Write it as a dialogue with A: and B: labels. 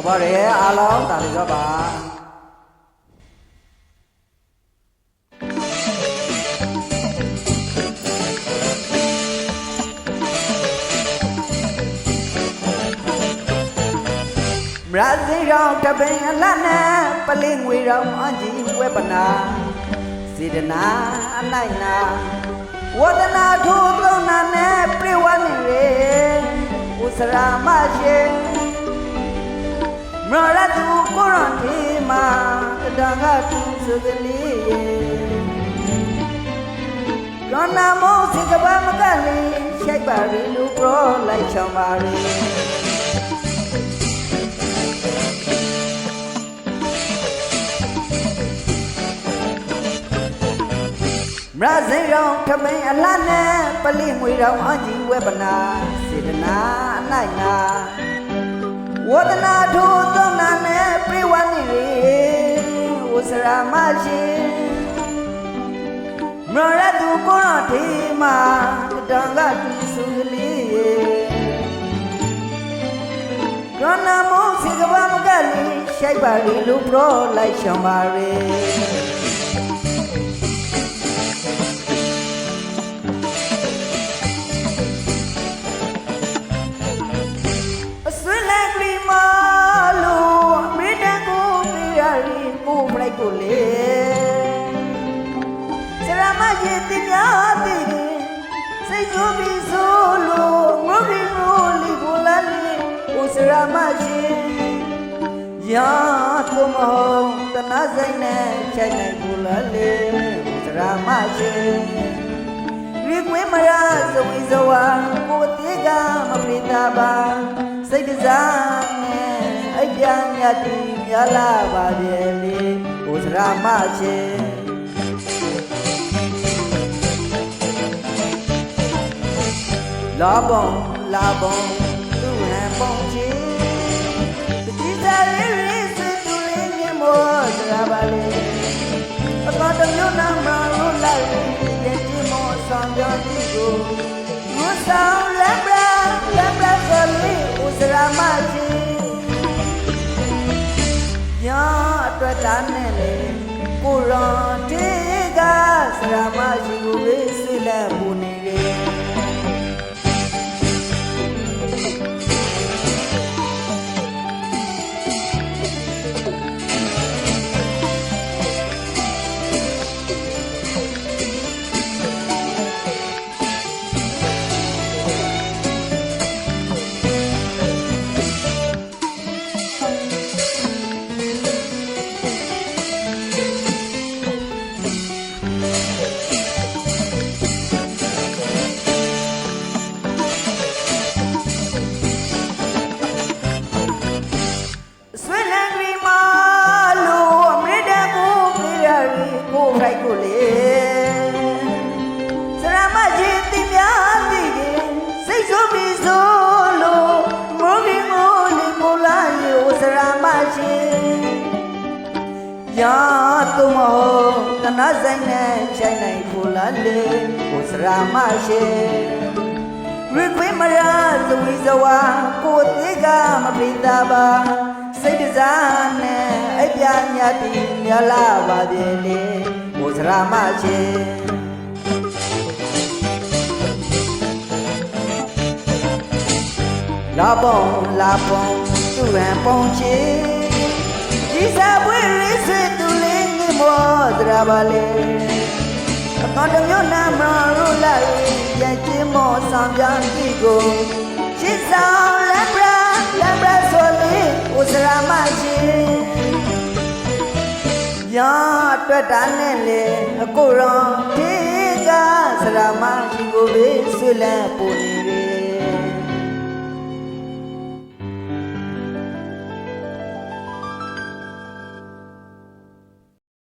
A: ဘာရဲအားလုံးတာလီတော့ပါမရစီရောင်တပင်အလတ်နဲ့ပလင်းငွေရောင်အကြီးဝဲပနာစေတနာအလိုက်နာဝဒနာထိုးသုံးနာနဲ့ပြေဝနေရေဥစရာမရှိမရတူကိုရတီမာတံကတူစကလေးကောနာမောစိကဘာမကလေးရှိုက်ပါရီလူပရောလိုက်ချောင်းပါရီမရစိရောင်ခမင်းအလတ်နဲ့ပလိငွေရောင်အကြီးဝဲပနာစေတနာအနိုင်နာဝဒနာထိုးသုံးနာနဲ့ပြေဝနေရေဝစရာမရှိမရတူကိုရထေမာတံကတူစုကလေးကနာမောစိကဘာမကလေးရှိုက်ပါရီလူပရောလိုက်ချောင်းပါရီကိုလေစရမရဲ့တင်များတည်စိတ်ဆိုးပြီးဆိုလို့ငုံပြီးငိုလီကိုလာလီဟိုစရမရှိရာသူမဟုတ်တနာဆိုင်နဲ့ချိုက်နိုင်ကိုလာလေစရမရှိရီကွေးမရဇဝေဇဝါကိုတေကမပရိတာပါစိတ်တစားနဲ့အပြာမြတ်တီမြလာပါရဲ့လေဥစရာမရှိလာbonသူဟန်ပုံချီတတိစားလေးလေးစတူလေးနေမောစရာပါလေအတော်တမျိုးနာမလို့လိုက်ရဲ့ဒီမောဆောင်ကြတိကိုဝဆောင်လက်ပရာဆိုလေးဥစရာမရှိညာအတွက်တာနဲ့လေကိုရောင်တေကစရာမရှိကိုပဲဆွေးလက်ပူနေတယ်ရာသူမဟုတ်တနာဆိုင်နဲ့ချိုင်နိုင်ကိုလာလေဟိုစရာမရှိရီခွေးမရဇဝီဇဝါကိုသေးကမပရိတာပါစိတ်တစားနဲ့အပြာမြတ်တီမြလာပါသေးလေဟိုစရာမရှိလာbonသူဟန်ပုံချီဒီစားပွေလေးစတူလေးနေမောစရာပါလေအတော်တမျိုးနာမလို့လိုက်ရဲ့ချင်းမောဆောင်ပြန်ကြည့်ကိုချစ်ဆောင်လက်ပရာဆိုလေးဥစရာမရှိရာအတွက်တာနဲ့လေအကိုရောထေကစရာမရှိကိုပဲဆွေးလန်းပူနေ